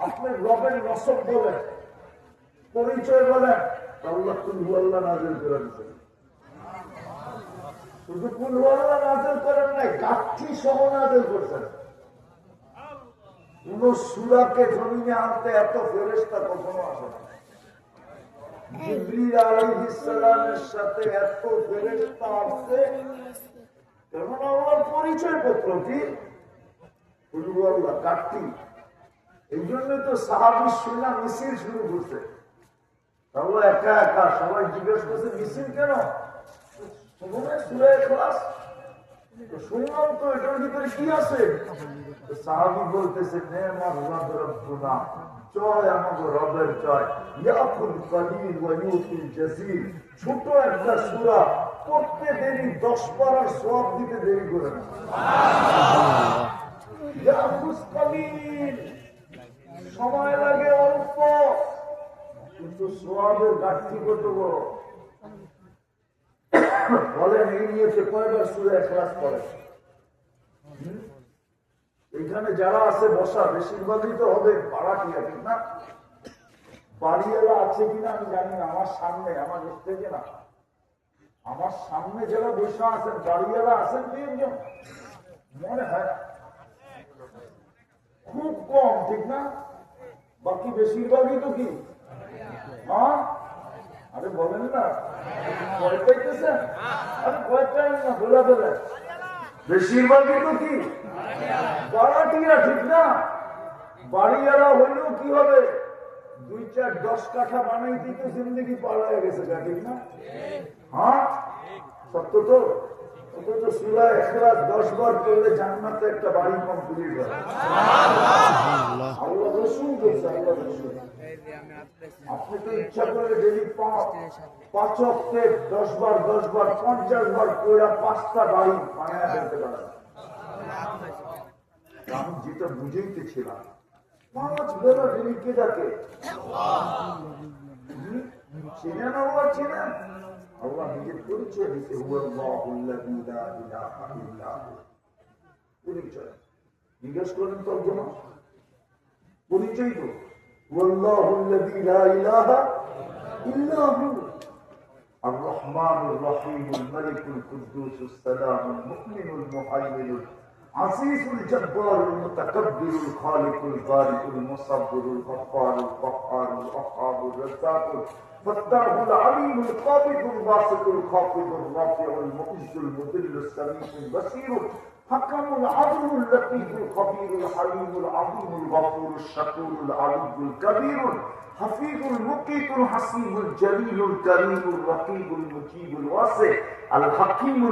আপনি রবের নসব বলেন, পরিচয় বলেন, আল্লাহ কুল আল্লাহ নাযিল করে দিয়েছেন। শুধু কুল আল্লাহ নাযিল করেন নাই, গাঠি সহ নাযিল করছেন। কোন সূরাকে জমিনে আনতে এত ফেরেশতা কখনো আসে না। জিবরিল আলাইহিস সালামের সাথে এত ফেরেশতা আসছে, কারণ আল্লাহর পরিচয় পত্র কি কুল আল্লাহ গাঠি। এই জন্য তো সাহাবী সুন্নাহ মিছিল শুরু করছে। আল্লাহ একা একা, সবাই জিজ্ঞেস করছে মিছিল কেন? সূরা ইখলাস শুনলাম তো, এটার ভিতরে কি আছে? সাহাবী বলতেছে নেমাত রাব্বুনা, জয় আমাদের রবের জয়, ইয়াকুল কলিল ওয়া ইউতিল জাসিল। ছোট একটা সূরা পড়তে দেরি, 10 পারার সওয়াব দিতে দেরি করে না। সুবহানাল্লাহ। ইয়াকুল কলিল, সময় লাগে অল্প, কিন্তু সওয়াবের ঘাটতি কত বড়। বলেন এই নিয়ে কয়বার সূরা ইখলাস পড়ে? এখানে যারা আছে বসা বেশিরভাগই তো হবে ভাড়াটিয়া, ঠিক না? বাড়িওয়ালা আছে কিনা আমি জানি না। আমার সামনে, আমার থেকে না, আমার সামনে যারা বসা আছেন বাড়িওয়ালা আছেন তিনজন মনে হয়, খুব কম, ঠিক না? বাকি বেশিরভাগই তো কি? হ্যাঁ, আরে বলেন না, ভয় পাইতেছেন? আরে ভয় পাই না, বলে বলে বেশিরভাগই তো কি বাড়াটিয়া, ঠিক না? বাড়িওয়ালা হইলেও কি হবে, 2-4-10 কাঠা বানাই দিতে জিন্দগি পার হয়ে গেছে, ঠিক না? হ্যাঁ, সত্য তো। অথচ সূরা ইখলাস 10 বার পড়লে জান্নাতে একটা বাড়ি কমপ্লিট হয়। আল্লাহ রাসূল বলেছে, আল্লাহ রাসূল। আপনি তো ইচ্ছা করে ডেইলি 5 ওয়াক্তে 10 বার 50 বার পড়া 5টা বাড়ি বানায় ফেলতে পারেন। আমি যেটা বুঝাইতেছিলাম, 5 বেলা ডেইলি কে ডাকে? চিনেন আল্লাহ, চিনেন? আল্লাহ নিজের পরিচয় দিতে, হুয়াল্লাহুল্লাযী লা ইলাহা ইল্লা হু। পরিচয় জিজ্ঞেস করেন তো জমা, পরিচয় তো হুয়াল্লাহুল্লাযী লা ইলাহা ইল্লা হু, আর রহমানুর রহিমুল মালিকুল কুদ্দুসুস সালামুল মুমিনুল মুহাইমিনুল আজিজুল জব্বারুল মুতাকাব্বিরুল খালিকুল বারিকুল মুসাব্বিরুল গফফারুল কহ্হারুল ওয়াহ্হাবুর রাজ্জাকুল فتاه العليم القابض الباسط الخافض الرافع المعز المذل السميع البصير حكم العدل اللطيف الخبير الحليم العظيم الغفور الشكور العلي الكبير حفيظ المقيت الحسيب الجليل الكريم الرقيب المجيب الواسع الحكيم